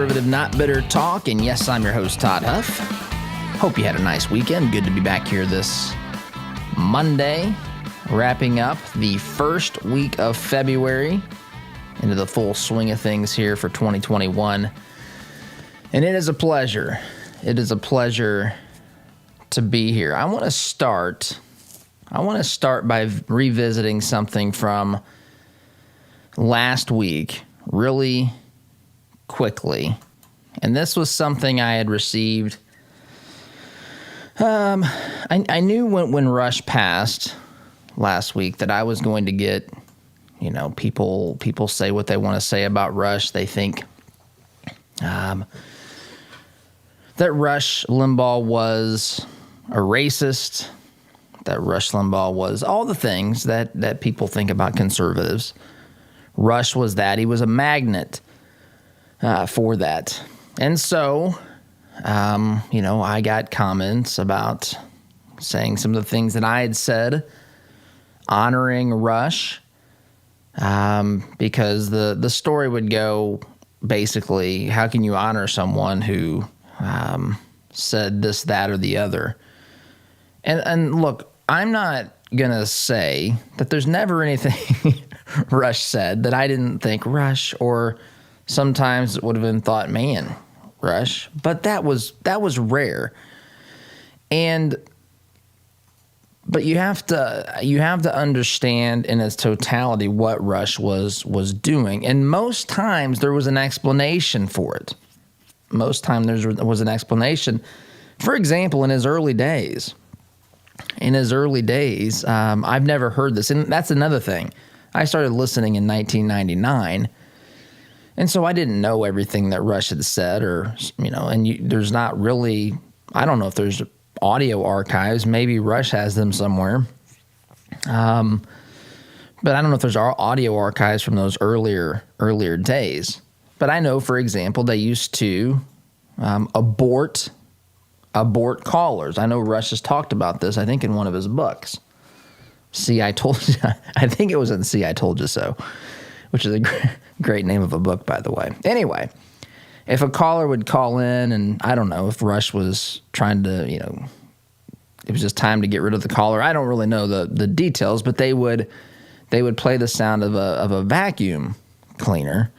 Conservative Not Bitter Talk, and yes, I'm your host, Todd Huff. Hope you had a nice weekend. Good to be back here this Monday, wrapping up the first week of February into the full swing of things here for 2021. And it is a pleasure. It is a pleasure to be here. I want to start by revisiting something from last week really quickly. And this was something I had received. I knew when Rush passed last week that I was going to get, people say what they want to say about Rush. They think that Rush Limbaugh was a racist, that Rush Limbaugh was all the things that people think about conservatives. Rush was that. He was a magnet for that. And so, I got comments about saying some of the things that I had said, honoring Rush, because the story would go basically, how can you honor someone who said this, that, or the other? And look, I'm not going to say that there's never anything Rush said that I didn't think Rush, or sometimes it would have been thought, man, Rush, but that was rare. But you have to understand in its totality what Rush was doing, and most times there was an explanation for it. Most time there was an explanation. For example, in his early days, I've never heard this, and that's another thing. I started listening in 1999. And so I didn't know everything that Rush had said, there's not really, I don't know if there's audio archives. Maybe Rush has them somewhere. But I don't know if there's audio archives from those earlier days. But I know, for example, they used to abort callers. I know Rush has talked about this, I think, in one of his books. See, I Told You. I think it was in See, I Told You So, which is a great name of a book, by the way. Anyway, if a caller would call in, and I don't know if Rush was trying to, it was just time to get rid of the caller. I don't really know the details, but they would play the sound of a vacuum cleaner,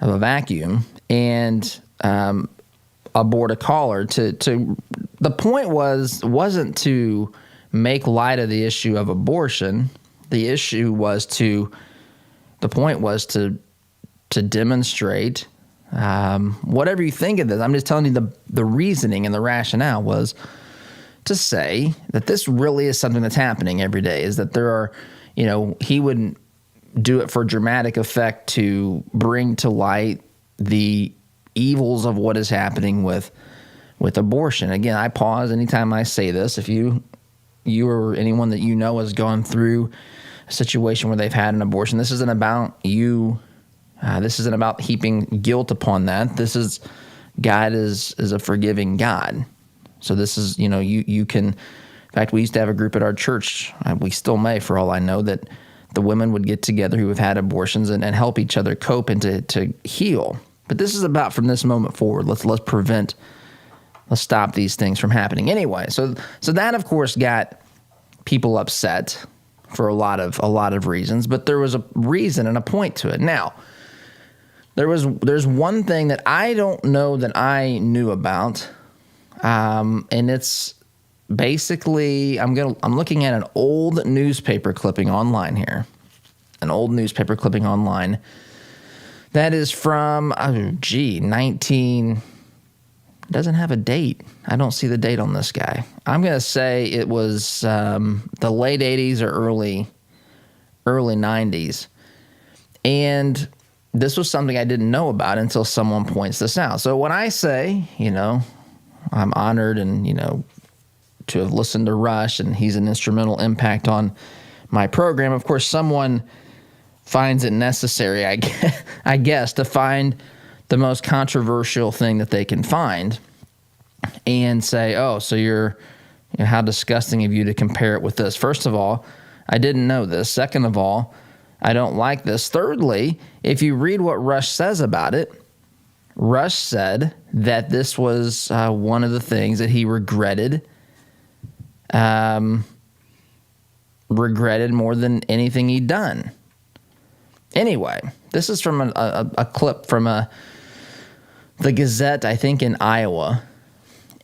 and abort a caller. To the point wasn't to make light of the issue of abortion. The point was to demonstrate, whatever you think of this. I'm just telling you the reasoning and the rationale was to say that this really is something that's happening every day, is that there are, he wouldn't do it for dramatic effect to bring to light the evils of what is happening with abortion. Again, I pause anytime I say this. If you or anyone that has gone through a situation where they've had an abortion, this isn't about you. This isn't about heaping guilt upon that. This is, God is a forgiving God. So this is, you can, in fact, we used to have a group at our church, we still may for all I know, that the women would get together who have had abortions and help each other cope and to heal. But this is about, from this moment forward, let's stop these things from happening. Anyway, so that, of course, got people upset for a lot of reasons, but there was a reason and a point to it. Now, there's one thing that I don't know that I knew about, and it's basically I'm looking at an old newspaper clipping online here, that is from 19. Doesn't have a date. I don't see the date on this guy. I'm going to say it was the late 80s or early 90s. And this was something I didn't know about until someone points this out. So when I say, I'm honored and, to have listened to Rush and he's an instrumental impact on my program, of course, someone finds it necessary, I guess, to find the most controversial thing that they can find and say, oh, so how disgusting of you to compare it with this. First of all, I didn't know this. Second of all, I don't like this. Thirdly, if you read what Rush says about it, Rush said that this was one of the things that he regretted more than anything he'd done. Anyway, this is from a clip from the Gazette, I think, in Iowa,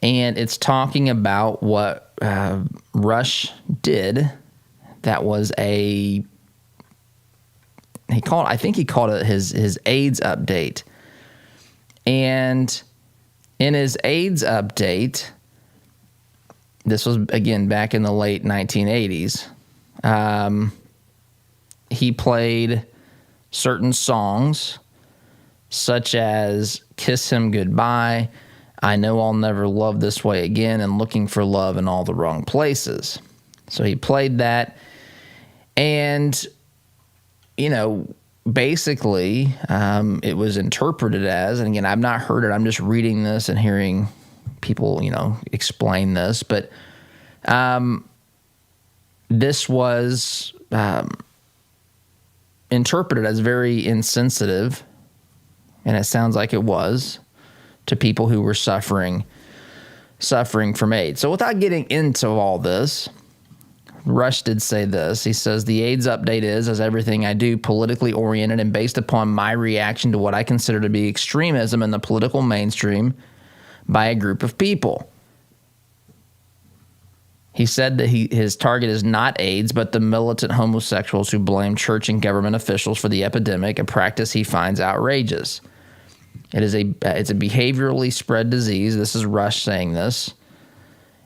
and it's talking about what Rush did. That was he called it his AIDS update. And in his AIDS update, this was, again, back in the late 1980s, he played certain songs such as Kiss Him Goodbye, I Know I'll Never Love This Way Again, and Looking for Love in All the Wrong Places. So he played that, and, basically, it was interpreted as, and again, I've not heard it, I'm just reading this and hearing people, explain this, but this was interpreted as very insensitive, and it sounds like it was, to people who were suffering from AIDS. So without getting into all this, Rush did say this. He says, the AIDS update is, as everything I do, politically oriented and based upon my reaction to what I consider to be extremism in the political mainstream by a group of people. He said that his target is not AIDS, but the militant homosexuals who blame church and government officials for the epidemic, a practice he finds outrageous. It's a behaviorally spread disease. This is Rush saying this.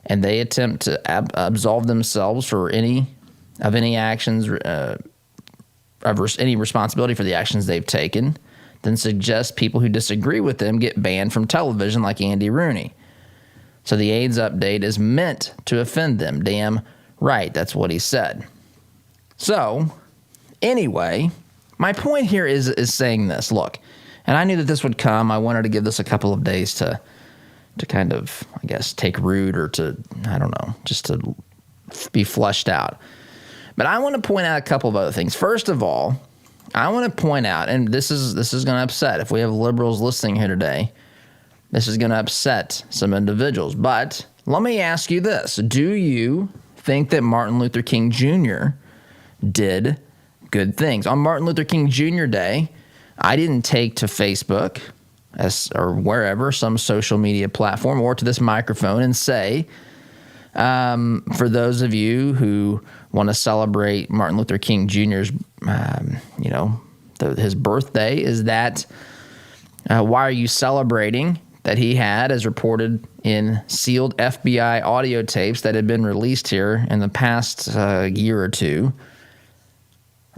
And they attempt to absolve themselves for any actions, any responsibility for the actions they've taken, then suggest people who disagree with them get banned from television like Andy Rooney. So the AIDS update is meant to offend them. Damn right, that's what he said. So, anyway, my point here is saying this. Look, and I knew that this would come. I wanted to give this a couple of days to kind of, I guess, take root or to, I don't know, just to be flushed out. But I want to point out a couple of other things. First of all, I want to point out, and this is going to upset, if we have liberals listening here today, this is going to upset some individuals. But let me ask you this. Do you think that Martin Luther King Jr. did good things? On Martin Luther King Jr. Day, I didn't take to Facebook or wherever, some social media platform, or to this microphone and say, for those of you who want to celebrate Martin Luther King Jr.'s, his birthday, is that why are you celebrating that he had, as reported in sealed FBI audio tapes that had been released here in the past year or two,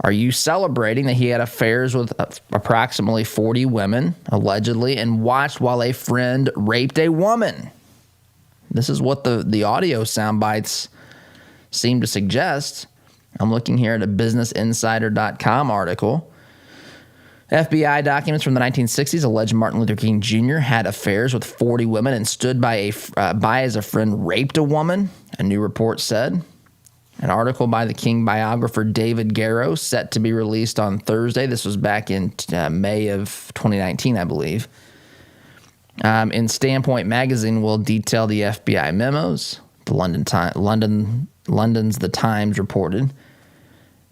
are you celebrating that he had affairs with approximately 40 women, allegedly, and watched while a friend raped a woman? This is what the audio sound bites seem to suggest. I'm looking here at a BusinessInsider.com article. FBI documents from the 1960s allege Martin Luther King Jr. had affairs with 40 women and stood by as a friend raped a woman, a new report said. An article by the King biographer David Garrow, set to be released on Thursday. This was back in May of 2019, I believe. In Standpoint magazine will detail the FBI memos. The London's The Times reported.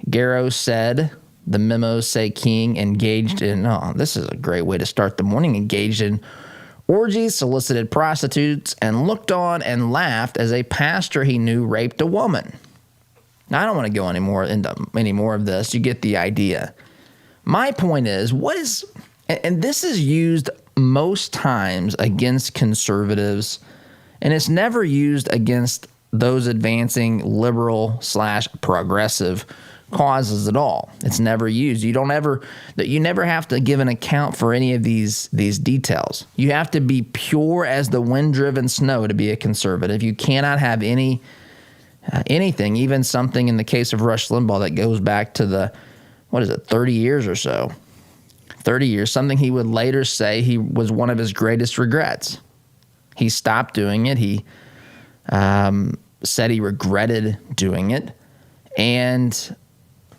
Garrow said the memos say King engaged in, this is a great way to start the morning, engaged in orgies, solicited prostitutes, and looked on and laughed as a pastor he knew raped a woman. Now, I don't want to go into any more of this. You get the idea. My point is, and this is used most times against conservatives, and it's never used against those advancing liberal/progressive causes at all. It's never used. You never have to give an account for any of these details. You have to be pure as the wind-driven snow to be a conservative. You cannot have anything, even something in the case of Rush Limbaugh that goes back to 30 years or so. 30 years, something he would later say he was one of his greatest regrets. He stopped doing it. He said he regretted doing it,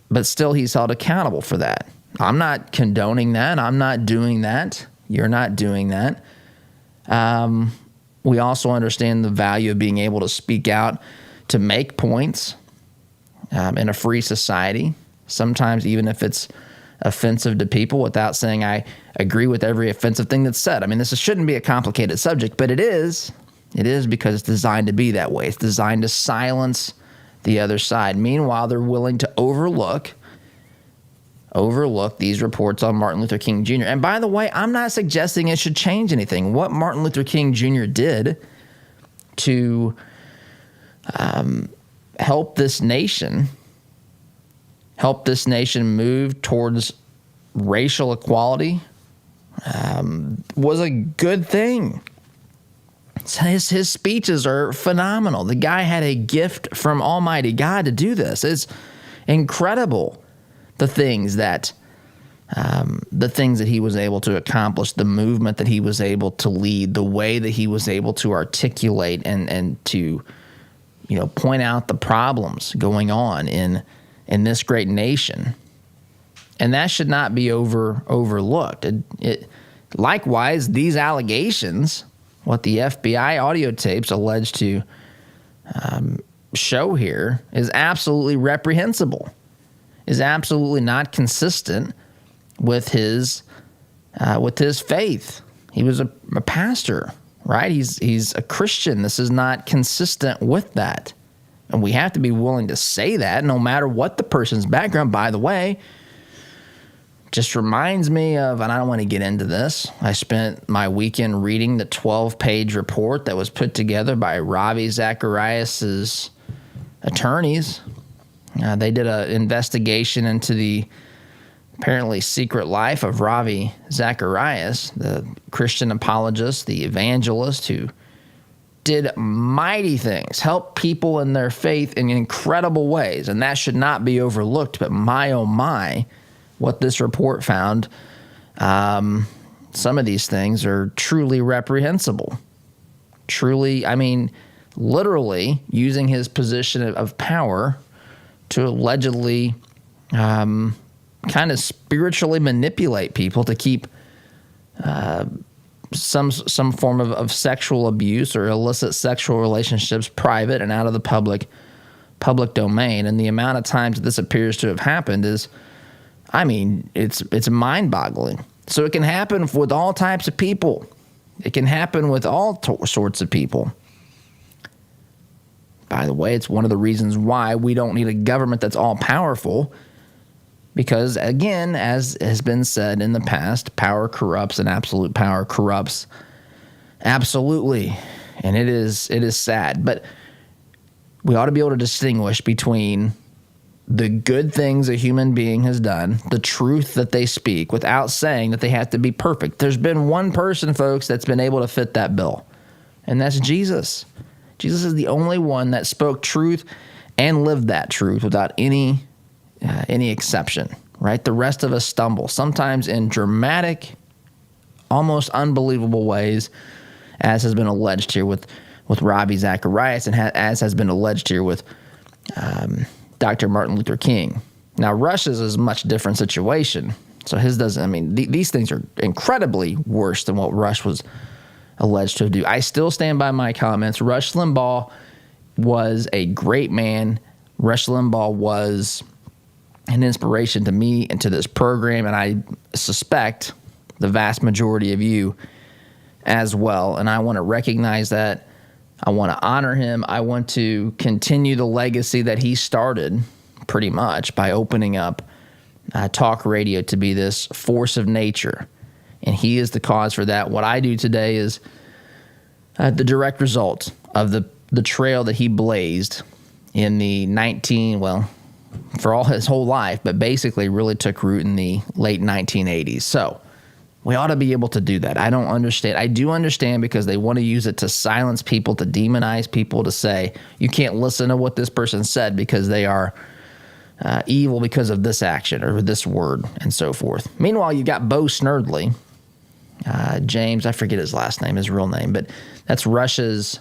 but still he's held accountable for that. I'm not condoning that. I'm not doing that. You're not doing that. We also understand the value of being able to speak out, to make points in a free society, sometimes even if it's offensive to people, without saying I agree with every offensive thing that's said. I mean, this shouldn't be a complicated subject, but it is. It is because it's designed to be that way. It's designed to silence the other side. Meanwhile, they're willing to overlook these reports on Martin Luther King Jr. And by the way, I'm not suggesting it should change anything. What Martin Luther King Jr. did to help this nation move towards racial equality was a good thing. His speeches are phenomenal. The guy had a gift from Almighty God to do this. It's incredible the things that he was able to accomplish, the movement that he was able to lead, the way that he was able to articulate and to point out the problems going on in this great nation. And that should not be overlooked. Likewise, these allegations, what the FBI audio tapes allege to show here, is absolutely reprehensible, is absolutely not consistent with his faith. He was a pastor, right? He's a Christian. This is not consistent with that. And we have to be willing to say that no matter what the person's background. By the way, just reminds me of, and I don't want to get into this, I spent my weekend reading the 12-page report that was put together by Ravi Zacharias' attorneys. They did an investigation into the apparently secret life of Ravi Zacharias, the Christian apologist, the evangelist who did mighty things, helped people in their faith in incredible ways, and that should not be overlooked. But my, oh my, what this report found, some of these things are truly reprehensible. Truly, I mean, literally using his position of power to allegedly kind of spiritually manipulate people to keep some form of sexual abuse or illicit sexual relationships private and out of the public domain. And the amount of times that this appears to have happened is, I mean, it's mind-boggling. So it can happen with all types of people. It can happen with all sorts of people. By the way, it's one of the reasons why we don't need a government that's all-powerful, because, again, as has been said in the past, power corrupts and absolute power corrupts absolutely. And it is sad. But we ought to be able to distinguish between the good things a human being has done, the truth that they speak, without saying that they have to be perfect. There's been one person, folks, that's been able to fit that bill, and that's Jesus. Jesus is the only one that spoke truth and lived that truth without any exception, right? The rest of us stumble, sometimes in dramatic, almost unbelievable ways, as has been alleged here with Ravi Zacharias and as has been alleged here with Dr. Martin Luther King. Now, Rush's is a much different situation. So his doesn't, I mean, these things are incredibly worse than what Rush was alleged to do. I still stand by my comments. Rush Limbaugh was a great man. Rush Limbaugh was an inspiration to me and to this program, and I suspect the vast majority of you as well. And I want to recognize that. I want to honor him. I want to continue the legacy that he started pretty much by opening up talk radio to be this force of nature. And he is the cause for that. What I do today is the direct result of the trail that he blazed in the for all his whole life, but basically really took root in the late 1980s. So we ought to be able to do that. I don't understand. I do understand because they want to use it to silence people, to demonize people, to say, you can't listen to what this person said because they are evil because of this action or this word and so forth. Meanwhile, you got Bo Snerdley, James, I forget his last name, his real name, but that's Rush's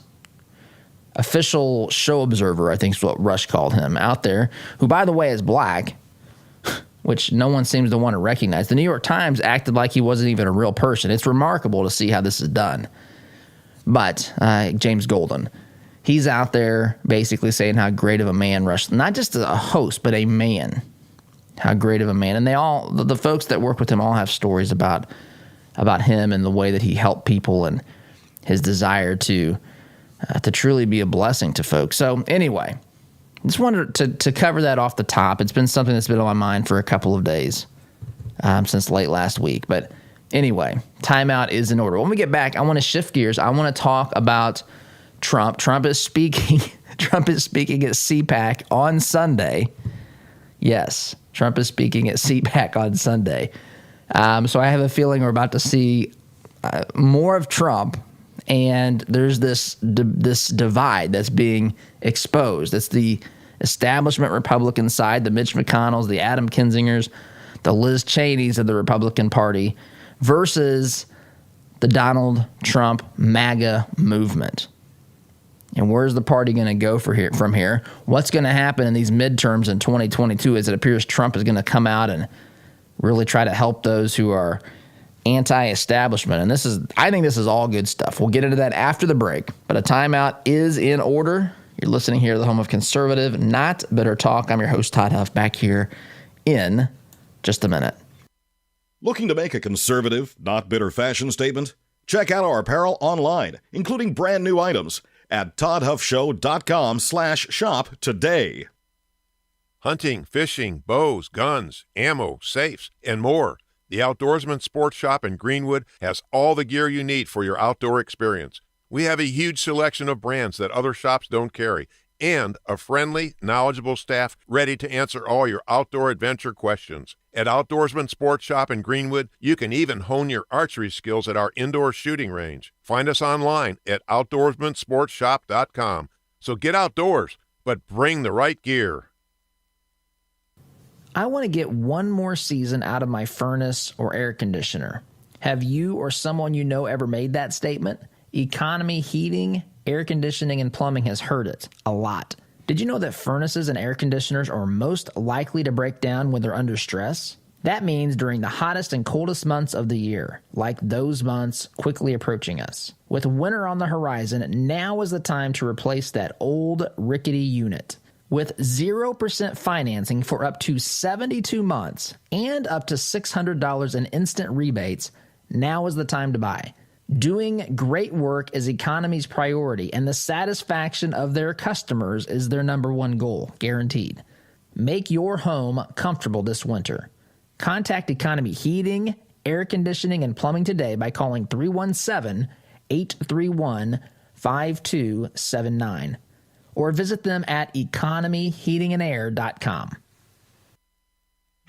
official show observer, I think is what Rush called him, out there, who, by the way, is black. which no one seems to want to recognize. The New York Times acted like he wasn't even a real person. It's remarkable to see how this is done. But James Golden, he's out there basically saying how great of a man Rush, not just a host, but a man, how great of a man. And they all, the folks that work with him all have stories about him and the way that he helped people and his desire to truly be a blessing to folks. So anyway, just wanted to cover that off the top. It's been something that's been on my mind for a couple of days since late last week. But anyway, timeout is in order. When we get back, I want to shift gears. I want to talk about Trump. Trump is speaking. Trump is speaking at CPAC on Sunday. Yes, Trump is speaking at CPAC on Sunday. So I have a feeling we're about to see more of Trump. And there's this divide that's being exposed. It's the establishment Republican side, the Mitch McConnells, the Adam Kinzingers, the Liz Cheneys of the Republican Party versus the Donald Trump MAGA movement. And where's the party going to go from here? What's going to happen in these midterms in 2022 as it appears Trump is going to come out and really try to help those who are anti-establishment. And I think this is all good stuff. We'll get into that after the break. But a timeout is in order. You're listening here to the home of conservative, not bitter talk. I'm your host, Todd Huff, back here in just a minute. Looking to make a conservative, not bitter fashion statement? Check out our apparel online, including brand new items at toddhuffshow.com/shop today. Hunting, fishing, bows, guns, ammo, safes, and more. The Outdoorsman Sports Shop in Greenwood has all the gear you need for your outdoor experience. We have a huge selection of brands that other shops don't carry, and a friendly, knowledgeable staff ready to answer all your outdoor adventure questions. At Outdoorsman Sports Shop in Greenwood, you can even hone your archery skills at our indoor shooting range. Find us online at outdoorsmansportshop.com. So get outdoors, but bring the right gear. I want to get one more season out of my furnace or air conditioner. Have you or someone you know ever made that statement? Economy heating, air conditioning, and plumbing has heard it a lot. Did you know that furnaces and air conditioners are most likely to break down when they're under stress? That means during the hottest and coldest months of the year, like those months quickly approaching us. With winter on the horizon, now is the time to replace that old rickety unit. With 0% financing for up to 72 months and up to $600 in instant rebates, now is the time to buy. Doing great work is Economy's priority, and the satisfaction of their customers is their number one goal, guaranteed. Make your home comfortable this winter. Contact Economy Heating, Air Conditioning, and Plumbing today by calling 317-831-5279 or visit them at economyheatingandair.com.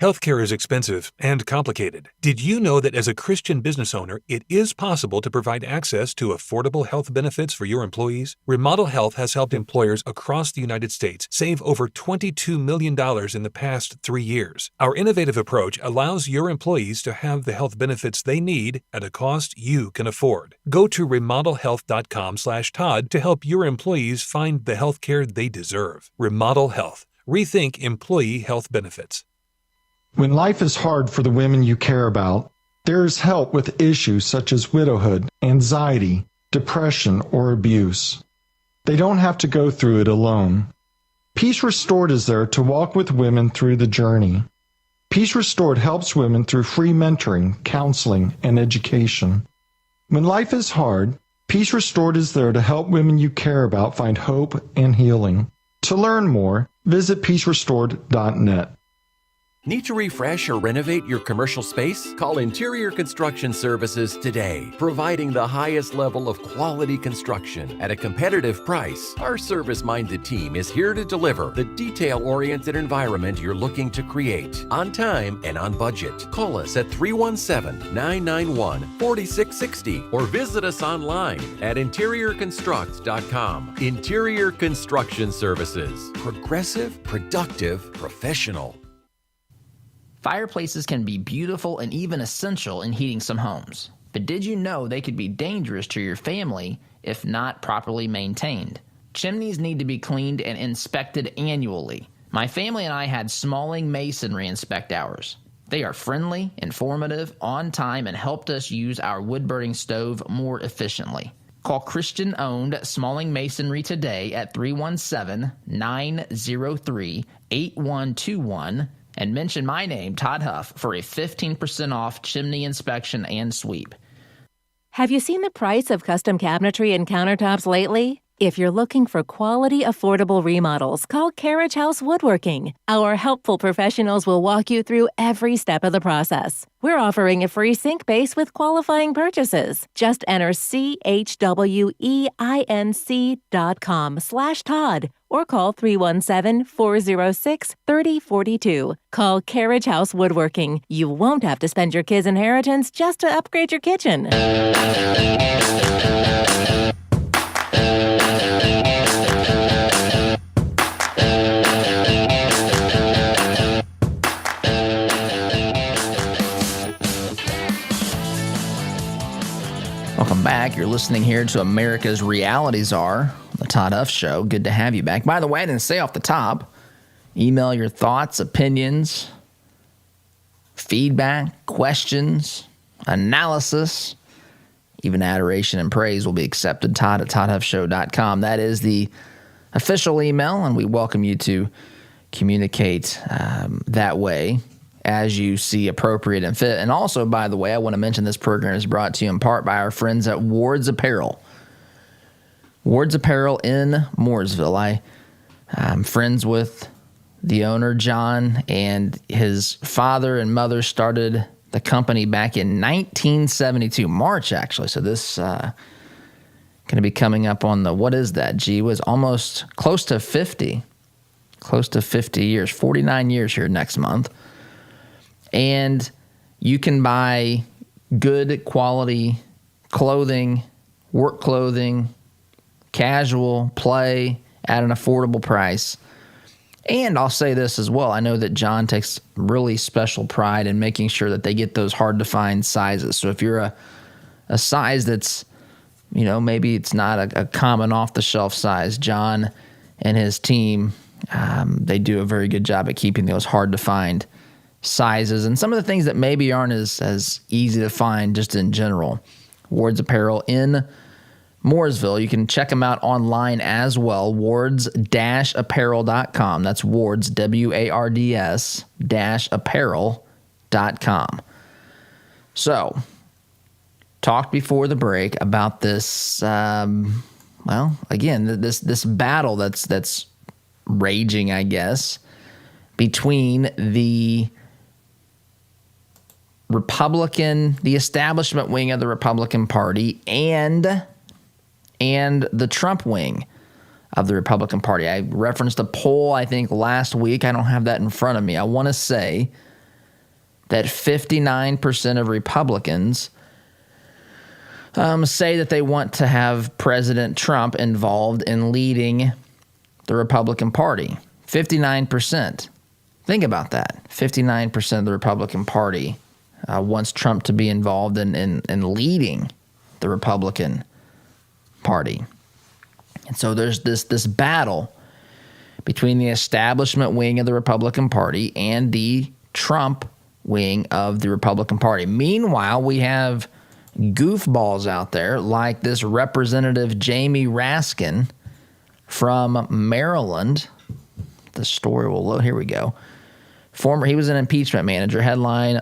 Healthcare is expensive and complicated. Did you know that as a Christian business owner, it is possible to provide access to affordable health benefits for your employees? Remodel Health has helped employers across the United States save over $22 million in the past 3 years. Our innovative approach allows your employees to have the health benefits they need at a cost you can afford. Go to remodelhealth.com/Todd to help your employees find the healthcare they deserve. Remodel Health. Rethink employee health benefits. When life is hard for the women you care about, there is help with issues such as widowhood, anxiety, depression, or abuse. They don't have to go through it alone. Peace Restored is there to walk with women through the journey. Peace Restored helps women through free mentoring, counseling, and education. When life is hard, Peace Restored is there to help women you care about find hope and healing. To learn more, visit peacerestored.net. Need to refresh or renovate your commercial space? Call Interior Construction Services today, providing the highest level of quality construction at a competitive price. Our service-minded team is here to deliver the detail-oriented environment you're looking to create, on time and on budget. Call us at 317-991-4660 or visit us online at interiorconstruct.com. Interior Construction Services. Progressive, productive, professional. Fireplaces can be beautiful and even essential in heating some homes. But did you know they could be dangerous to your family if not properly maintained? Chimneys need to be cleaned and inspected annually. My family and I had Smalling Masonry inspect ours. They are friendly, informative, on time, and helped us use our wood-burning stove more efficiently. Call Christian-owned Smalling Masonry today at 317-903-8121 and mention my name, Todd Huff, for a 15% off chimney inspection and sweep. Have you seen the price of custom cabinetry and countertops lately? If you're looking for quality, affordable remodels, call Carriage House Woodworking. Our helpful professionals will walk you through every step of the process. We're offering a free sink base with qualifying purchases. Just enter CHWEINC.com/Todd or call 317-406-3042. Call Carriage House Woodworking. You won't have to spend your kids' inheritance just to upgrade your kitchen. Welcome back. You're listening here to America's Reality Czar, the Todd Huff Show. Good to have you back. By the way, I didn't say off the top, email your thoughts, opinions, feedback, questions, analysis, even adoration and praise will be accepted. Todd at ToddHuffShow.com. That is the official email, and we welcome you to communicate that way as you see appropriate and fit. And also, by the way, I want to mention this program is brought to you in part by our friends at Ward's Apparel. Ward's Apparel in Mooresville. I'm friends with the owner, John, and his father and mother started the company back in 1972, March, actually. So this going to be coming up on the, what is that? Gee, was almost close to 50 years, 49 years here next month. And you can buy good quality clothing, work clothing, casual, play at an affordable price. And I'll say this as well. I know that John takes really special pride in making sure that they get those hard-to-find sizes. So if you're a size that's, maybe it's not a common off-the-shelf size, John and his team, they do a very good job at keeping those hard-to-find sizes and some of the things that maybe aren't as easy to find just in general. Ward's Apparel in Mooresville. You can check them out online as well, wards-apparel.com. That's Wards, W-A-R-D-S, -apparel.com. So, talked before the break about this, again, this battle that's raging, I guess, between the the establishment wing of the Republican Party and the Trump wing of the Republican Party. I referenced a poll, I think, last week. I don't have that in front of me. I want to say that 59% of Republicans say that they want to have President Trump involved in leading the Republican Party. 59%. Think about that. 59% of the Republican Party wants Trump to be involved in leading the Republican Party. And so there's this battle between the establishment wing of the Republican Party and the Trump wing of the Republican Party. Meanwhile, we have goofballs out there like this Representative Jamie Raskin from Maryland. The story will load. Here we go. He was an impeachment manager. Headline,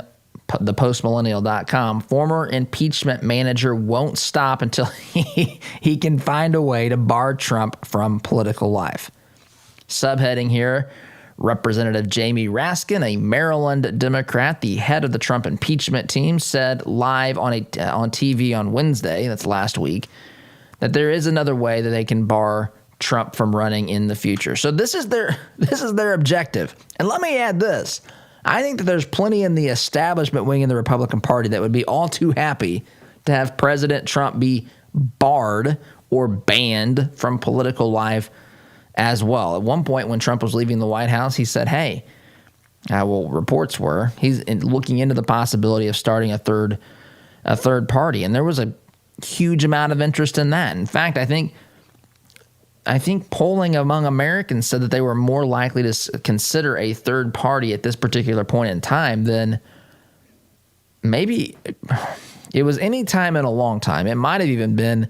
thepostmillennial.com. Former impeachment manager won't stop until he can find a way to bar Trump from political life. Subheading here, Representative Jamie Raskin, a Maryland Democrat, the head of the Trump impeachment team, said live on TV on Wednesday, that's last week, that there is another way that they can bar Trump from running in the future. So this is their objective. And let me add this. I think that there's plenty in the establishment wing in the Republican Party that would be all too happy to have President Trump be barred or banned from political life as well. At one point when Trump was leaving the White House, he said, hey, reports were, he's looking into the possibility of starting a third third party. And there was a huge amount of interest in that. In fact, I think I think polling among Americans said that they were more likely to consider a third party at this particular point in time than maybe it was any time in a long time. It might have even been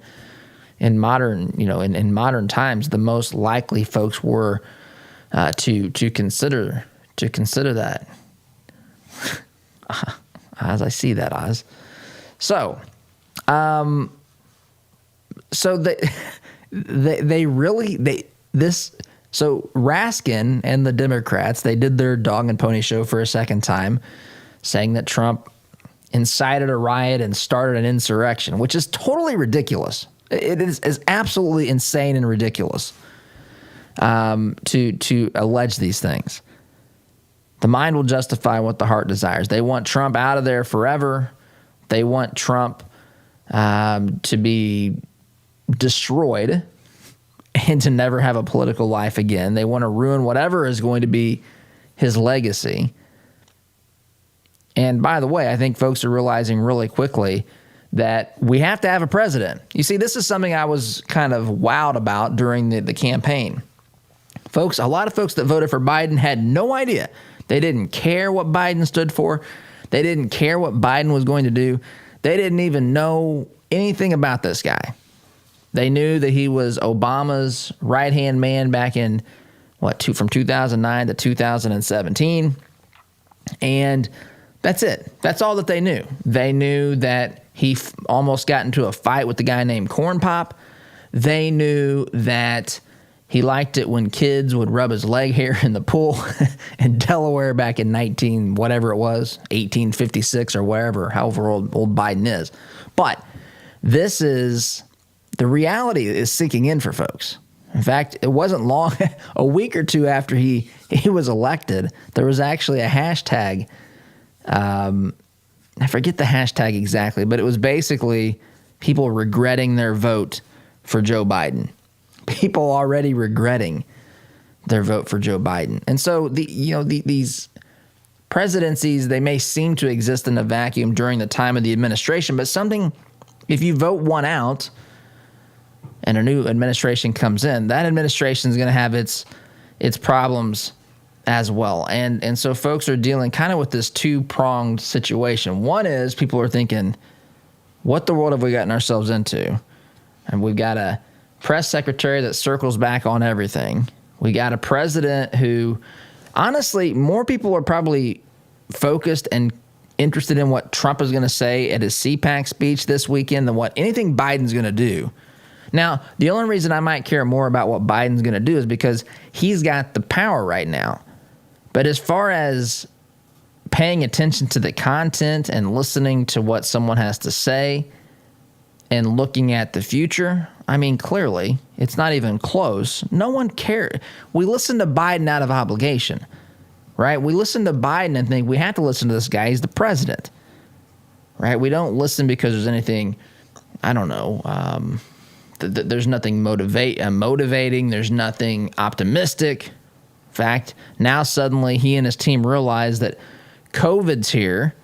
in modern, in modern times, the most likely folks were to consider that. As I see that, Oz. So Raskin and the Democrats, they did their dog and pony show for a second time, saying that Trump incited a riot and started an insurrection, which is totally ridiculous. It is absolutely insane and ridiculous to allege these things. The mind will justify what the heart desires. They want Trump out of there forever. They want Trump to be destroyed and to never have a political life again. They want to ruin whatever is going to be his legacy. And by the way, I think folks are realizing really quickly that we have to have a president. You see, this is something I was kind of wowed about during the campaign. Folks, a lot of folks that voted for Biden had no idea. They didn't care what Biden stood for. They didn't care what Biden was going to do. They didn't even know anything about this guy. They knew that he was Obama's right-hand man back in, from 2009 to 2017. And that's it. That's all that they knew. They knew that he almost got into a fight with the guy named Corn Pop. They knew that he liked it when kids would rub his leg hair in the pool in Delaware back in 1856 or wherever, however old Biden is. But this is, the reality is sinking in for folks. In fact, it wasn't long, a week or two after he was elected, there was actually a hashtag. I forget the hashtag exactly, but it was basically people regretting their vote for Joe Biden. People already regretting their vote for Joe Biden. And so these presidencies, they may seem to exist in a vacuum during the time of the administration, but if you vote one out and a new administration comes in, that administration is going to have its problems as well. And so folks are dealing kind of with this two-pronged situation. One is people are thinking, what the world have we gotten ourselves into? And we've got a press secretary that circles back on everything. We got a president who, honestly, more people are probably focused and interested in what Trump is going to say at his CPAC speech this weekend than what anything Biden's going to do. Now, the only reason I might care more about what Biden's going to do is because he's got the power right now. But as far as paying attention to the content and listening to what someone has to say and looking at the future, I mean, clearly, it's not even close. No one cares. We listen to Biden out of obligation, right? We listen to Biden and think we have to listen to this guy. He's the president, right? We don't listen because there's anything, I don't know, there's nothing motivating. There's nothing optimistic. In fact, now suddenly he and his team realize that COVID's here.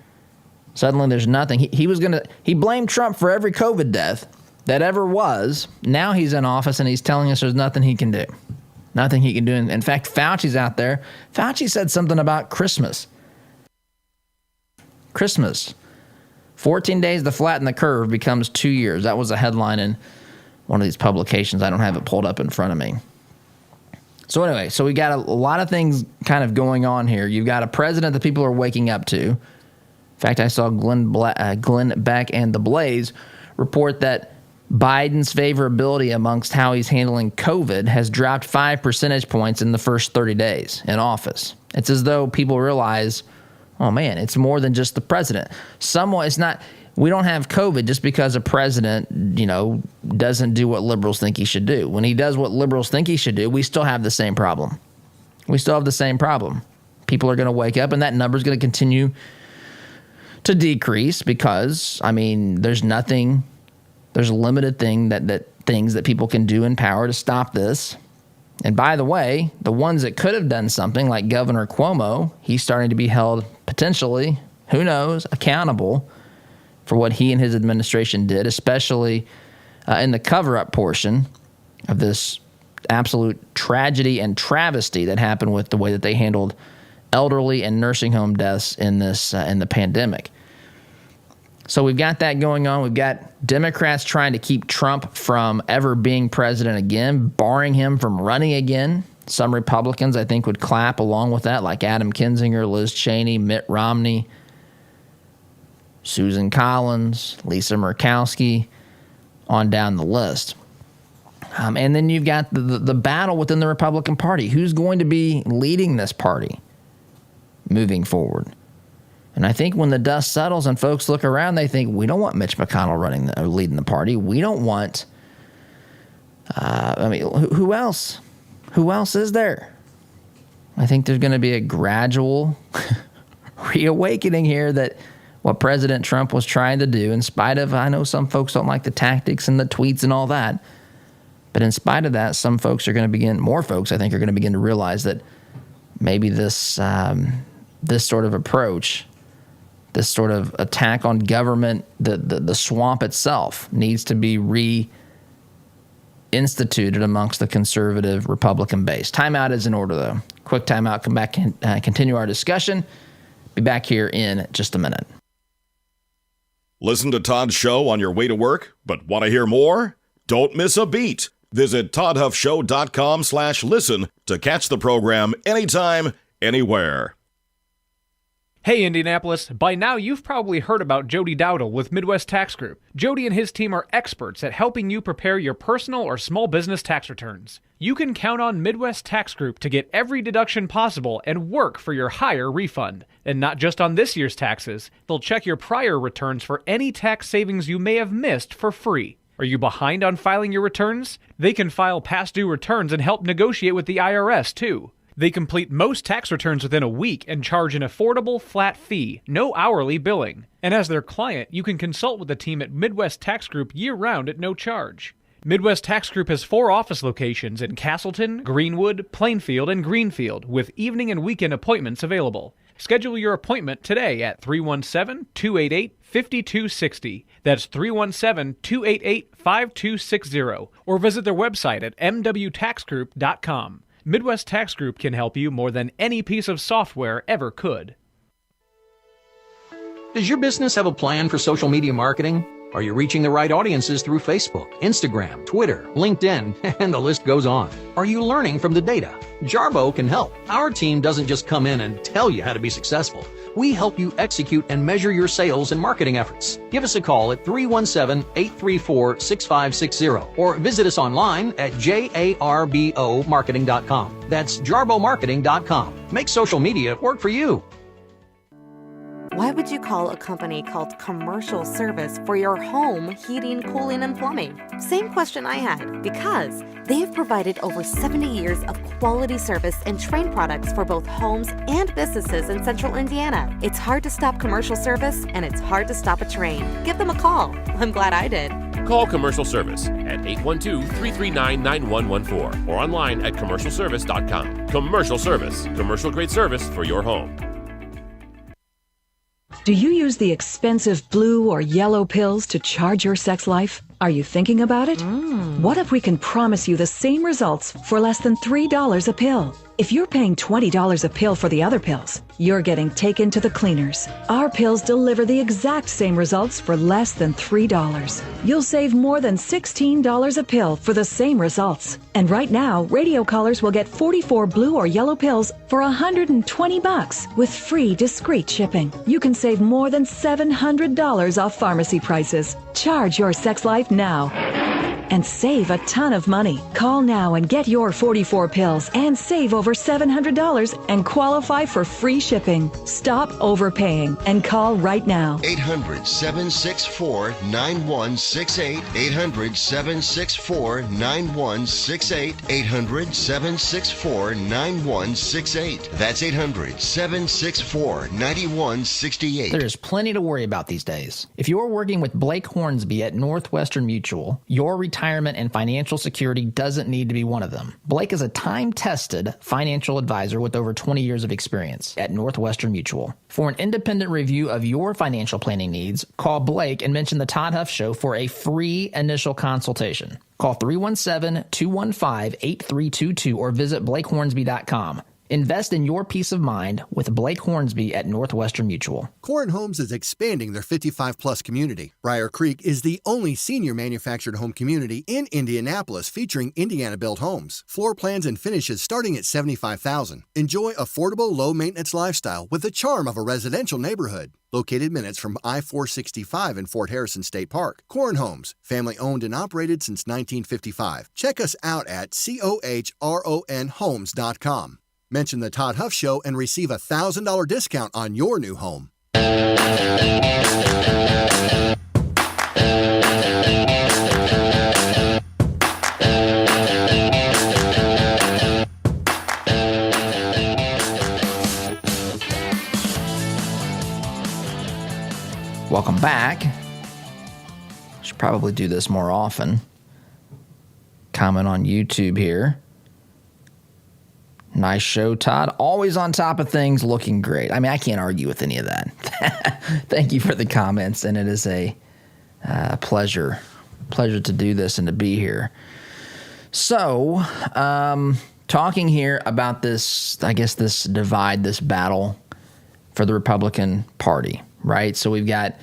Suddenly there's nothing. He blamed Trump for every COVID death that ever was. Now he's in office and he's telling us there's nothing he can do. Nothing he can do. In fact, Fauci's out there. Fauci said something about Christmas. 14 days to flatten the curve becomes 2 years. That was a headline in one of these publications. I don't have it pulled up in front of me. So anyway, we got a lot of things kind of going on here. You've got a president that people are waking up to. In fact, I saw Glenn Beck and The Blaze report that Biden's favorability amongst how he's handling COVID has dropped 5 percentage points in the first 30 days in office. It's as though people realize, oh man, it's more than just the president. We don't have COVID just because a president, doesn't do what liberals think he should do. When he does what liberals think he should do, we still have the same problem. People are going to wake up and that number is going to continue to decrease because, there's limited things that people can do in power to stop this. And by the way, the ones that could have done something, like Governor Cuomo, he's starting to be held potentially, who knows, accountable for what he and his administration did, especially in the cover-up portion of this absolute tragedy and travesty that happened with the way that they handled elderly and nursing home deaths in this in the pandemic. So we've got that going on. We've got Democrats trying to keep Trump from ever being president again, barring him from running again. Some Republicans, I think, would clap along with that, like Adam Kinzinger, Liz Cheney, Mitt Romney, Susan Collins, Lisa Murkowski, on down the list. And then you've got the battle within the Republican Party. Who's going to be leading this party moving forward? And I think when the dust settles and folks look around, they think, we don't want Mitch McConnell leading the party. We don't want, who else? Who else is there? I think there's going to be a gradual reawakening here that what President Trump was trying to do, in spite of, I know some folks don't like the tactics and the tweets and all that, but in spite of that, some folks are going to begin, more folks I think are going to begin to realize that maybe this sort of approach, this sort of attack on government, the swamp itself needs to be reinstituted amongst the conservative Republican base. Timeout is in order, though. Quick timeout, come back and continue our discussion. Be back here in just a minute. Listen to Todd's show on your way to work, but want to hear more? Don't miss a beat. Visit toddhuffshow.com/listen to catch the program anytime, anywhere. Hey Indianapolis, by now you've probably heard about Jody Dowdle with Midwest Tax Group. Jody and his team are experts at helping you prepare your personal or small business tax returns. You can count on Midwest Tax Group to get every deduction possible and work for your higher refund. And not just on this year's taxes, they'll check your prior returns for any tax savings you may have missed for free. Are you behind on filing your returns? They can file past due returns and help negotiate with the IRS too. They complete most tax returns within a week and charge an affordable flat fee, no hourly billing. And as their client, you can consult with the team at Midwest Tax Group year-round at no charge. Midwest Tax Group has 4 office locations in Castleton, Greenwood, Plainfield, and Greenfield, with evening and weekend appointments available. Schedule your appointment today at 317-288-5260. That's 317-288-5260. Or visit their website at mwtaxgroup.com. Midwest Tax Group can help you more than any piece of software ever could. Does your business have a plan for social media marketing? Are you reaching the right audiences through Facebook, Instagram, Twitter, LinkedIn, and the list goes on? Are you learning from the data? Jarbo can help. Our team doesn't just come in and tell you how to be successful. We help you execute and measure your sales and marketing efforts. Give us a call at 317-834-6560 or visit us online at jarbomarketing.com. That's jarbomarketing.com. Make social media work for you. Why would you call a company called Commercial Service for your home heating, cooling, and plumbing? Same question I had, because they have provided over 70 years of quality service and Trane products for both homes and businesses in Central Indiana. It's hard to stop Commercial Service, and it's hard to stop a Trane. Give them a call. I'm glad I did. Call Commercial Service at 812-339-9114 or online at commercialservice.com. Commercial Service, commercial-grade service for your home. Do you use the expensive blue or yellow pills to charge your sex life? Are you thinking about it? What if we can promise you the same results for less than $3 a pill? If you're paying $20 a pill for the other pills, you're getting taken to the cleaners. Our pills deliver the exact same results for less than $3. You'll save more than $16 a pill for the same results. And right now, radio callers will get 44 blue or yellow pills for $120 with free discreet shipping. You can save more than $700 off pharmacy prices. Charge your sex life now and save a ton of money. Call now and get your 44 pills and save over $700 and qualify for free shipping. Stop overpaying and call right now. 800-764-9168. 800-764-9168. 800-764-9168. That's 800-764-9168. There's plenty to worry about these days. If you're working with Blake Hornsby at Northwestern Mutual, your retirement retirement and financial security doesn't need to be one of them. Blake is a time-tested financial advisor with over 20 years of experience at Northwestern Mutual. For an independent review of your financial planning needs, call Blake and mention the Todd Huff Show for a free initial consultation. Call 317-215-8322 or visit blakehornsby.com. Invest in your peace of mind with Blake Hornsby at Northwestern Mutual. Corn Homes is expanding their 55-plus community. Briar Creek is the only senior manufactured home community in Indianapolis featuring Indiana-built homes. Floor plans and finishes starting at $75,000. Enjoy affordable, low-maintenance lifestyle with the charm of a residential neighborhood. Located minutes from I-465 in Fort Harrison State Park. Corn Homes, family-owned and operated since 1955. Check us out at COHRONhomes.com. Mention the Todd Huff Show and receive a $1,000 discount on your new home. Welcome back. Should probably do this more often. Comment on YouTube here. Nice show, Todd. Always on top of things, looking great. I mean, I can't argue with any of that. Thank you for the comments, and it is a pleasure to do this and to be here. So, talking here about this, I guess this divide, this battle for the Republican Party, right? So we've got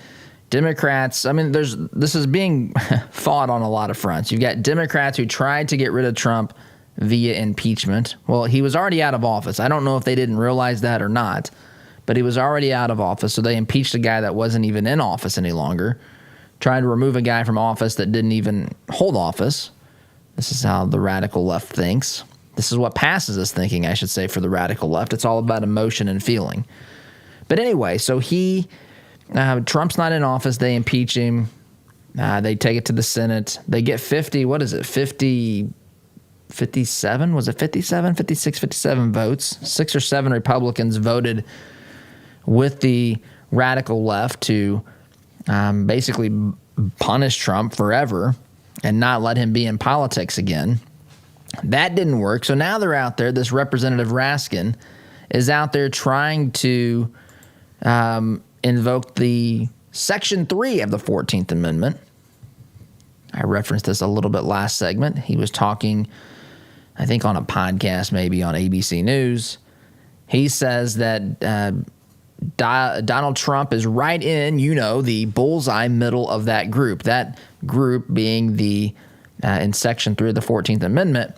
Democrats. I mean, this is being fought on a lot of fronts. You've got Democrats who tried to get rid of Trump via impeachment. Well, he was already out of office. I don't know if they didn't realize that or not, but he was already out of office, so they impeached a guy that wasn't even in office any longer, trying to remove a guy from office that didn't even hold office. This is how the radical left thinks. This is what passes as thinking, I should say, for the radical left. It's all about emotion and feeling. But anyway, so Trump's not in office. They impeach him. They take it to the Senate. They get 57? Was it 57? 56, 57 votes. 6 or 7 Republicans voted with the radical left to basically punish Trump forever and not let him be in politics again. That didn't work. So now they're out there. This Representative Raskin is out there trying to invoke the Section 3 of the 14th Amendment. I referenced this a little bit last segment. He was talking, I think, on a podcast, maybe on ABC News. He says that Donald Trump is right in, the bullseye middle of that group. That group being in Section 3 of the 14th Amendment,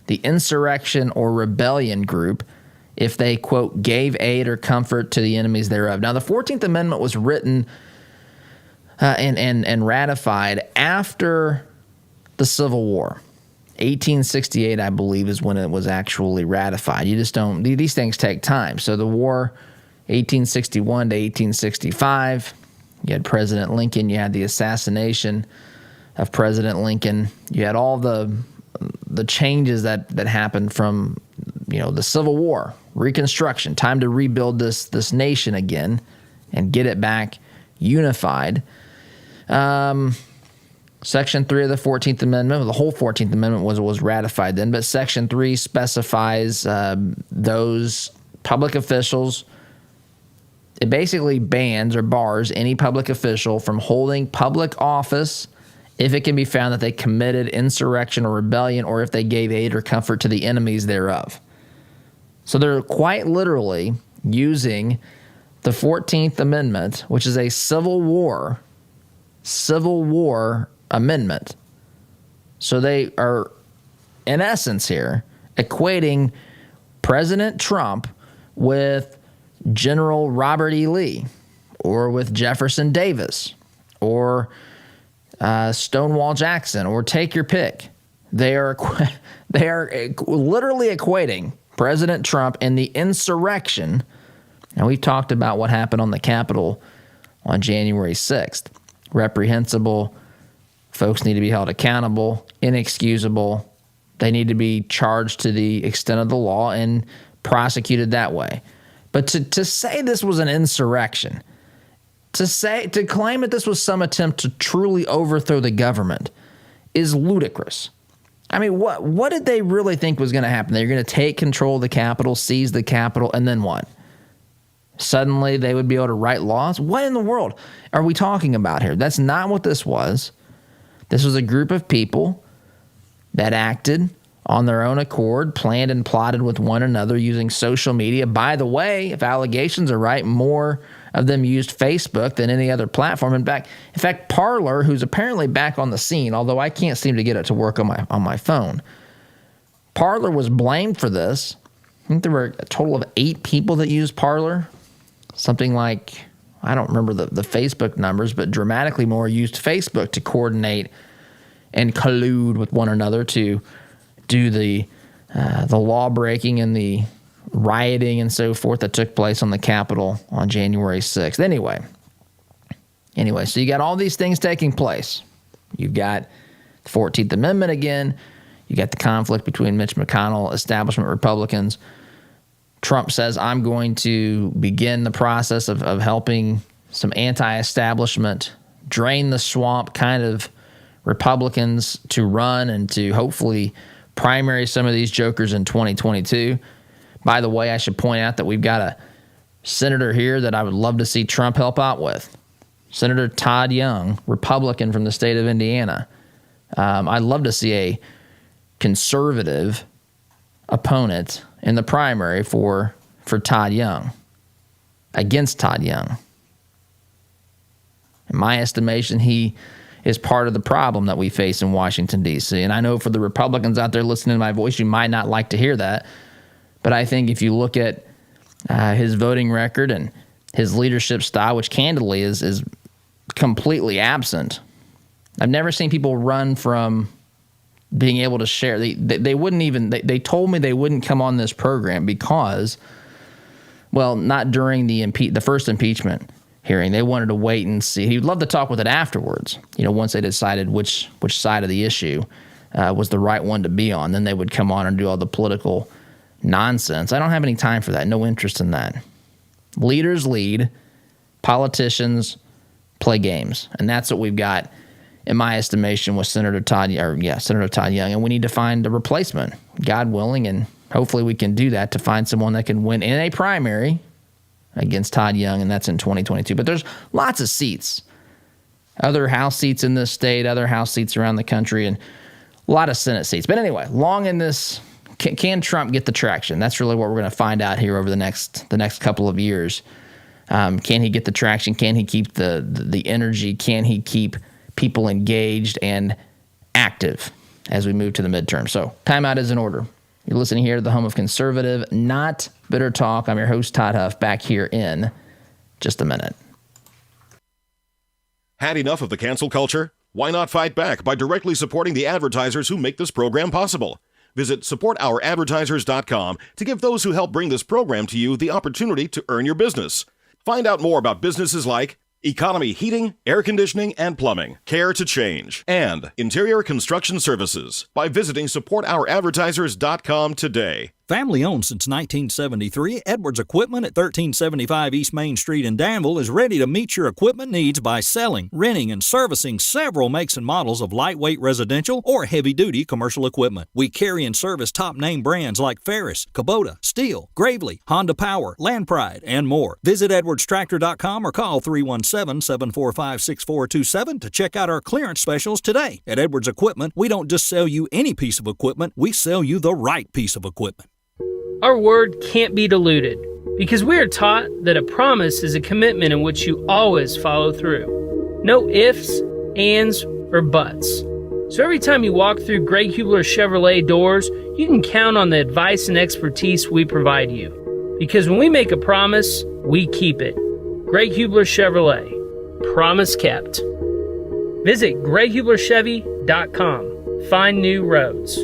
the insurrection or rebellion group, if they, quote, gave aid or comfort to the enemies thereof. Now, the 14th Amendment was written and ratified after the Civil War. 1868, I believe, is when it was actually ratified. You just don't, these things take time. So the war, 1861 to 1865, you had President Lincoln, you had the assassination of President Lincoln, you had all the changes that happened from, the Civil War, Reconstruction, time to rebuild this nation again and get it back unified. Section 3 of the 14th Amendment, the whole 14th Amendment was ratified then, but Section 3 specifies those public officials. It basically bans or bars any public official from holding public office if it can be found that they committed insurrection or rebellion or if they gave aid or comfort to the enemies thereof. So they're quite literally using the 14th Amendment, which is a Civil War amendment. So they are, in essence here, equating President Trump with General Robert E. Lee or with Jefferson Davis or Stonewall Jackson, or take your pick. They are literally equating President Trump and the insurrection. And we've talked about what happened on the Capitol on January 6th. Reprehensible. Folks need to be held accountable, inexcusable. They need to be charged to the extent of the law and prosecuted that way. But to say this was an insurrection, to claim that this was some attempt to truly overthrow the government is ludicrous. I mean, what did they really think was going to happen? They're going to take control of the Capitol, seize the Capitol, and then what? Suddenly they would be able to write laws? What in the world are we talking about here? That's not what this was. This was a group of people that acted on their own accord, planned and plotted with one another using social media. By the way, if allegations are right, more of them used Facebook than any other platform. In fact, Parler, who's apparently back on the scene, although I can't seem to get it to work on my phone, Parler was blamed for this. I think there were a total of 8 people that used Parler. Something like, I don't remember the Facebook numbers, but dramatically more used Facebook to coordinate and collude with one another to do the law breaking and the rioting and so forth that took place on the Capitol on January 6th. Anyway, so you got all these things taking place. You've got the 14th Amendment again. You got the conflict between Mitch McConnell, establishment Republicans. Trump says, I'm going to begin the process of helping some anti-establishment, drain the swamp kind of Republicans to run and to hopefully primary some of these jokers in 2022. By the way, I should point out that we've got a senator here that I would love to see Trump help out with. Senator Todd Young, Republican from the state of Indiana. I'd love to see a conservative opponent in the primary for Todd Young, against Todd Young. In my estimation, he is part of the problem that we face in Washington, D.C. And I know for the Republicans out there listening to my voice, you might not like to hear that. But I think if you look at his voting record and his leadership style, which candidly is completely absent, I've never seen people run from being able to share. They wouldn't even, they told me they wouldn't come on this program because, well, not during the first impeachment hearing. They wanted to wait and see. He'd love to talk with it afterwards, once they decided which side of the issue was the right one to be on. Then they would come on and do all the political nonsense. I don't have any time for that. No interest in that. Leaders lead. Politicians play games. And that's what we've got, in my estimation, with Senator Todd Young. And we need to find a replacement, God willing, and hopefully we can do that to find someone that can win in a primary against Todd Young, and that's in 2022. But there's lots of seats, other House seats in this state, other House seats around the country, and a lot of Senate seats. But anyway, long in this, can Trump get the traction? That's really what we're going to find out here over the next couple of years. Can he get the traction? Can he keep the energy? Can he keep people engaged and active as we move to the midterm? So timeout is in order. You're listening here to the home of conservative, not bitter talk. I'm your host, Todd Huff, back here in just a minute. Had enough of the cancel culture? Why not fight back by directly supporting the advertisers who make this program possible? Visit supportouradvertisers.com to give those who help bring this program to you the opportunity to earn your business. Find out more about businesses like Economy Heating, Air Conditioning, and Plumbing, Care to Change, and Interior Construction Services by visiting supportouradvertisers.com today. Family owned since 1973, Edwards Equipment at 1375 East Main Street in Danville is ready to meet your equipment needs by selling, renting, and servicing several makes and models of lightweight residential or heavy-duty commercial equipment. We carry and service top-name brands like Ferris, Kubota, Steel, Gravely, Honda Power, Land Pride, and more. Visit edwardstractor.com or call 317-745-6427 to check out our clearance specials today. At Edwards Equipment, we don't just sell you any piece of equipment, we sell you the right piece of equipment. Our word can't be diluted because we are taught that a promise is a commitment in which you always follow through. No ifs, ands, or buts. So every time you walk through Greg Hubler Chevrolet doors, you can count on the advice and expertise we provide you. Because when we make a promise, we keep it. Greg Hubler Chevrolet. Promise kept. Visit GregHublerChevy.com. Find new roads.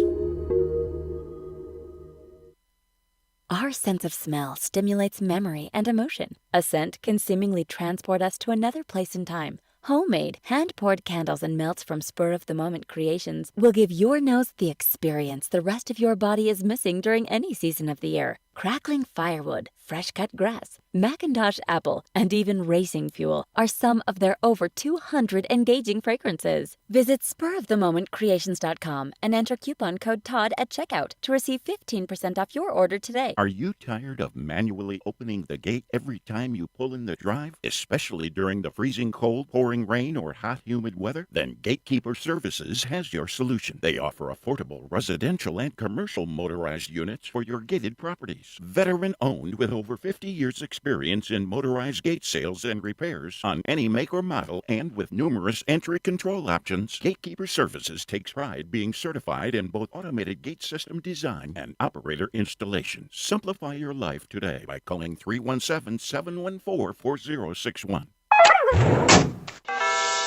Our sense of smell stimulates memory and emotion. A scent can seemingly transport us to another place in time. Homemade, hand-poured candles and melts from spur-of-the-moment creations will give your nose the experience the rest of your body is missing during any season of the year. Crackling firewood, fresh-cut grass, Macintosh apple, and even racing fuel are some of their over 200 engaging fragrances. Visit spurofthemomentcreations.com and enter coupon code TODD at checkout to receive 15% off your order today. Are you tired of manually opening the gate every time you pull in the drive, especially during the freezing cold, pouring rain, or hot, humid weather? Then Gatekeeper Services has your solution. They offer affordable residential and commercial motorized units for your gated properties. Veteran-owned with over 50 years' experience in motorized gate sales and repairs on any make or model, and with numerous entry control options, Gatekeeper Services takes pride being certified in both automated gate system design and operator installation. Simplify your life today by calling 317-714-4061.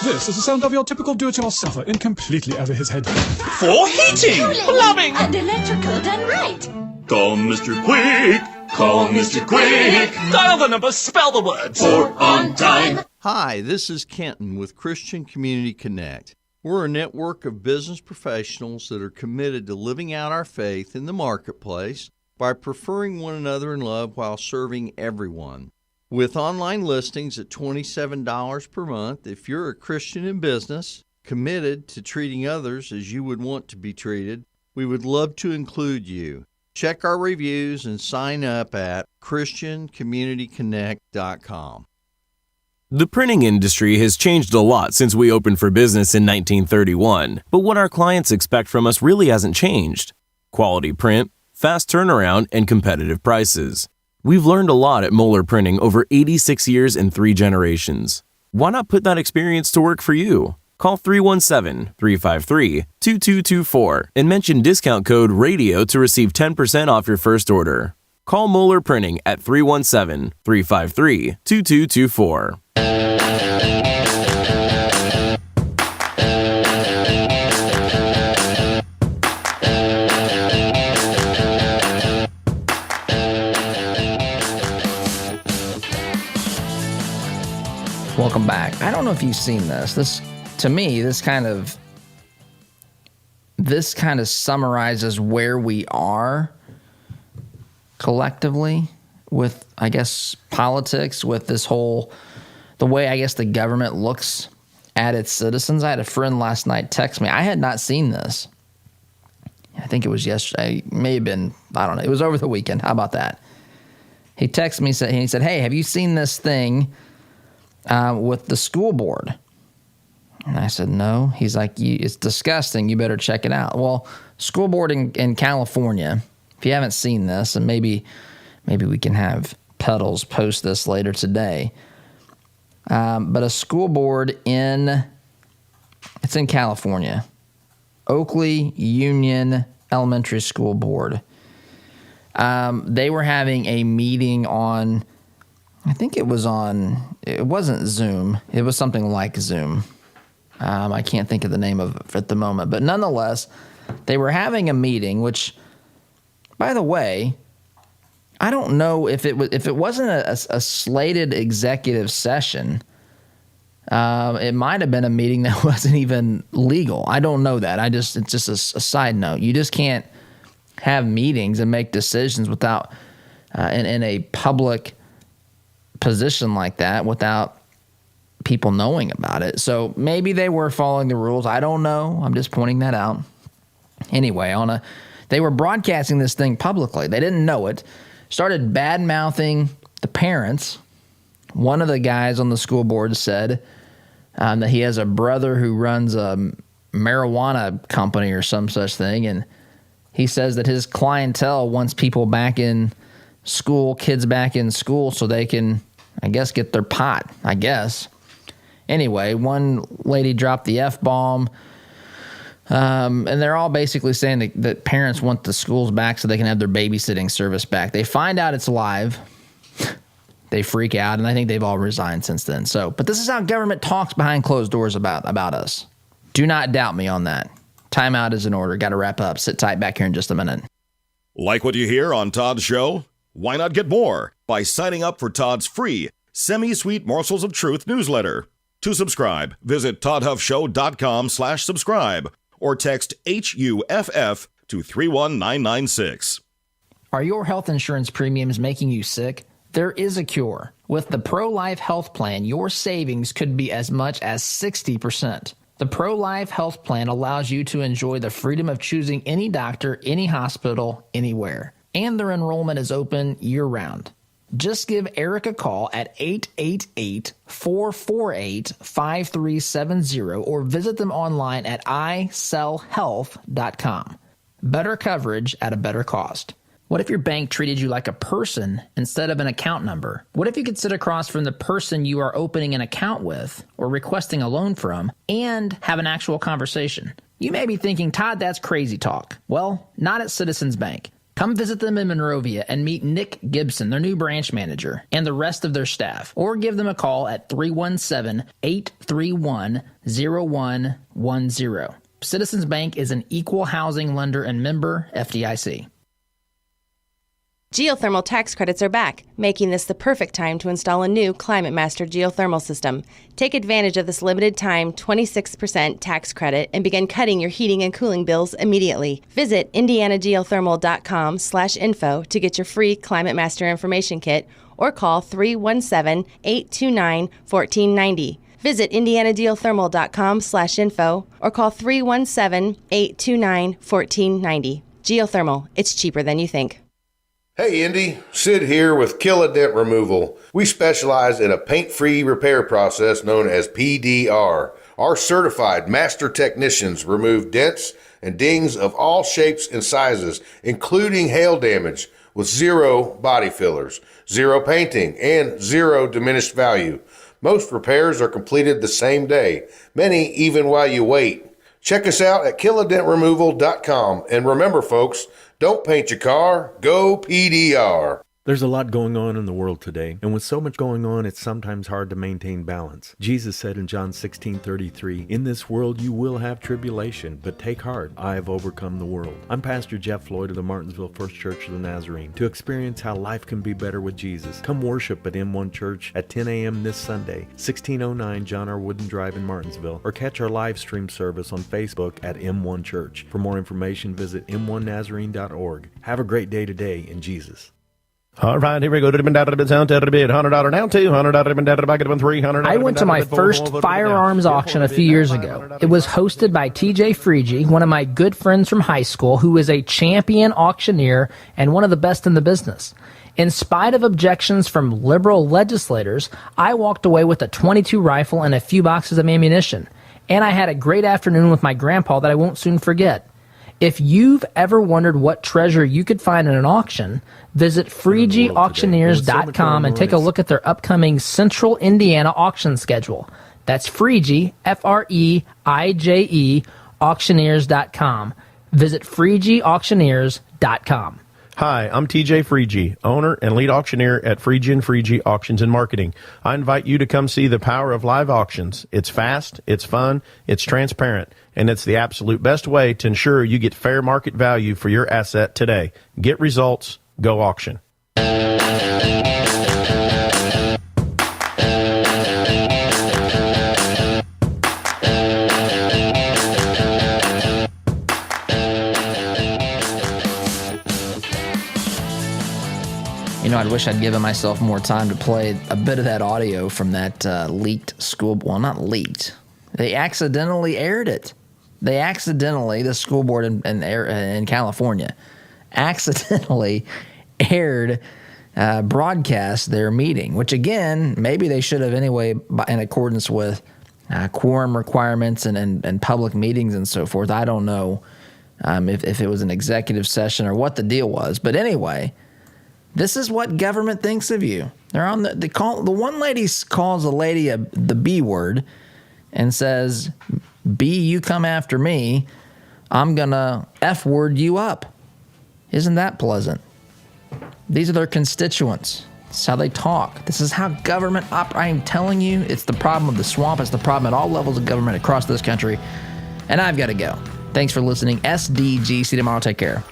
This is the sound of your typical do-it-yourselfer in completely over his head. For heating, plumbing, and electrical done right. Call Mr. Quick. Call Mr. Quick. Dial the number, spell the word. For on time. Hi, this is Kenton with Christian Community Connect. We're a network of business professionals that are committed to living out our faith in the marketplace by preferring one another in love while serving everyone. With online listings at $27 per month, if you're a Christian in business, committed to treating others as you would want to be treated, we would love to include you. Check our reviews and sign up at ChristianCommunityConnect.com. The printing industry has changed a lot since we opened for business in 1931, but what our clients expect from us really hasn't changed. Quality print, fast turnaround, and competitive prices. We've learned a lot at Moeller Printing over 86 years and 3 generations. Why not put that experience to work for you? Call 317-353-2224 and mention discount code RADIO to receive 10% off your first order. Call Moeller Printing at 317-353-2224. Welcome back. I don't know if you've seen this. To me, this kind of summarizes where we are collectively with, I guess, politics, with this whole, the way I guess the government looks at its citizens. I had a friend last night text me. I had not seen this. I think it was yesterday. It may have been, I don't know. It was over the weekend. How about that? He texted me and he said, hey, have you seen this thing with the school board? And I said, no. He's like, it's disgusting. You better check it out. Well, school board in California, if you haven't seen this, and maybe we can have Pedals post this later today. But a school board it's in California, Oakley Union Elementary School Board. They were having a meeting on, I think it wasn't Zoom. It was something like Zoom. I can't think of the name of it at the moment, but nonetheless, they were having a meeting, which, by the way, I don't know if it wasn't a slated executive session. It might have been a meeting that wasn't even legal. I don't know that. It's just a side note. You just can't have meetings and make decisions without in a public position like that without people knowing about it. So maybe they were following the rules. I don't know. I'm just pointing that out. Anyway, they were broadcasting this thing publicly. They didn't know it. Started bad-mouthing the parents. One of the guys on the school board said that he has a brother who runs a marijuana company or some such thing, and he says that his clientele wants people back in school, kids back in school, so they can, I guess, get their pot, I guess. Anyway, one lady dropped the F-bomb, and they're all basically saying that parents want the schools back so they can have their babysitting service back. They find out it's live. They freak out, and I think they've all resigned since then. But this is how government talks behind closed doors about us. Do not doubt me on that. Timeout is in order. Got to wrap up. Sit tight back here in just a minute. Like what you hear on Todd's show? Why not get more by signing up for Todd's free Semi-Sweet Morsels of Truth newsletter? To subscribe, visit toddhuffshow.com/subscribe or text HUFF to 31996. Are your health insurance premiums making you sick? There is a cure. With the Pro-Life Health Plan, your savings could be as much as 60%. The Pro-Life Health Plan allows you to enjoy the freedom of choosing any doctor, any hospital, anywhere. And their enrollment is open year-round. Just give Eric a call at 888-448-5370 or visit them online at isellhealth.com. Better coverage at a better cost. What if your bank treated you like a person instead of an account number? What if you could sit across from the person you are opening an account with or requesting a loan from and have an actual conversation? You may be thinking, Todd, that's crazy talk. Well, not at Citizens Bank. Come visit them in Monrovia and meet Nick Gibson, their new branch manager, and the rest of their staff. Or give them a call at 317-831-0110. Citizens Bank is an equal housing lender and member FDIC. Geothermal tax credits are back, making this the perfect time to install a new Climate Master geothermal system. Take advantage of this limited time 26% tax credit and begin cutting your heating and cooling bills immediately. Visit indianageothermal.com/info to get your free Climate Master information kit or call 317-829-1490. Visit indianageothermal.com/info or call 317-829-1490. Geothermal, it's cheaper than you think. Hey Indy, Sid here with Kill a Dent Removal. We specialize in a paint-free repair process known as PDR. Our certified master technicians remove dents and dings of all shapes and sizes, including hail damage, with zero body fillers, zero painting, and zero diminished value. Most repairs are completed the same day, many even while you wait. Check us out at killadentremoval.com. And remember, folks, don't paint your car, go PDR. There's a lot going on in the world today, and with so much going on, it's sometimes hard to maintain balance. Jesus said in John 16:33, "In this world you will have tribulation, but take heart, I have overcome the world." I'm Pastor Jeff Floyd of the Martinsville First Church of the Nazarene. To experience how life can be better with Jesus, come worship at M1 Church at 10 a.m. this Sunday, 1609 John R. Wooden Drive in Martinsville, or catch our live stream service on Facebook at M1 Church. For more information, visit m1nazarene.org. Have a great day today in Jesus. All right, here we go. $100 down, $200 I went to my first firearms auction a few years ago. It was hosted by TJ Freege, one of my good friends from high school, who is a champion auctioneer and one of the best in the business. In spite of objections from liberal legislators, I walked away with a .22 rifle and a few boxes of ammunition. And I had a great afternoon with my grandpa that I won't soon forget. If you've ever wondered what treasure you could find in an auction, visit FreegeAuctioneers.com and take a look at their upcoming Central Indiana auction schedule. That's Freege, Freije, auctioneers.com. Visit FreegeAuctioneers.com. Hi, I'm TJ Freege, owner and lead auctioneer at Freege & Freege Auctions and Marketing. I invite you to come see the power of live auctions. It's fast, it's fun, it's transparent, and it's the absolute best way to ensure you get fair market value for your asset today. Get results, go auction. You know, I wish I'd given myself more time to play a bit of that audio from that leaked school. Well, not leaked. They accidentally aired it. The school board in California, accidentally aired, broadcast their meeting, which again, maybe they should have anyway, in accordance with quorum requirements and public meetings and so forth. I don't know if it was an executive session or what the deal was, but anyway. This is what government thinks of you. They're on the one lady calls a lady the B word and says, B, you come after me, I'm gonna F word you up. Isn't that pleasant? These are their constituents. This is how they talk. This is how government I'm telling you, it's the problem of the swamp. It's the problem at all levels of government across this country. And I've got to go. Thanks for listening. SDG. See you tomorrow. Take care.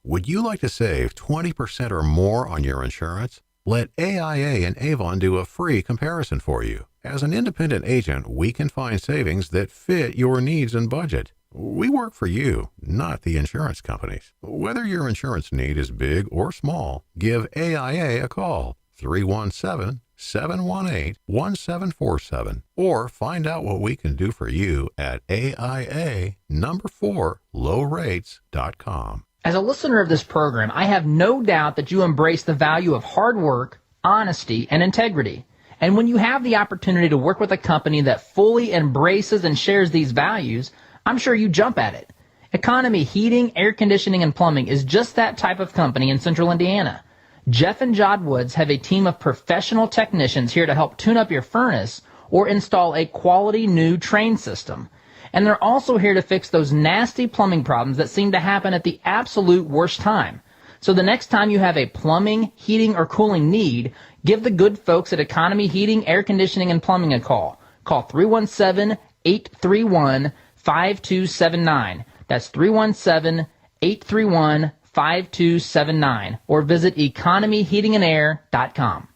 Would you like to save 20% or more on your insurance? Let AIA and Avon do a free comparison for you. As an independent agent, we can find savings that fit your needs and budget. We work for you, not the insurance companies. Whether your insurance need is big or small, give AIA a call, 317-718-1747, or find out what we can do for you at AIA4lowrates.com. As a listener of this program, I have no doubt that you embrace the value of hard work, honesty, and integrity. And when you have the opportunity to work with a company that fully embraces and shares these values, I'm sure you jump at it. Economy Heating, Air Conditioning, and Plumbing is just that type of company in Central Indiana. Jeff and Jod Woods have a team of professional technicians here to help tune up your furnace or install a quality new train system. And they're also here to fix those nasty plumbing problems that seem to happen at the absolute worst time. So the next time you have a plumbing, heating, or cooling need, give the good folks at Economy Heating, Air Conditioning, and Plumbing a call. Call 317-831-5279. That's 317-831-5279. Or visit economyheatingandair.com.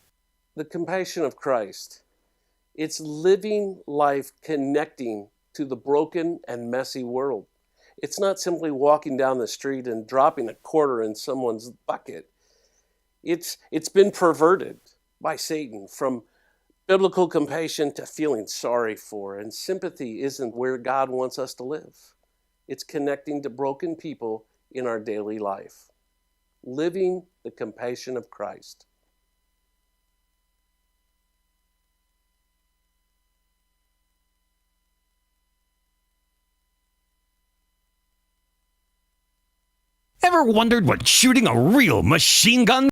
The compassion of Christ. It's living life connecting to the broken and messy world. It's not simply walking down the street and dropping a quarter in someone's bucket. It's been perverted by Satan from biblical compassion to feeling sorry for, and sympathy isn't where God wants us to live. It's connecting to broken people in our daily life. Living the compassion of Christ. Ever wondered what shooting a real machine gun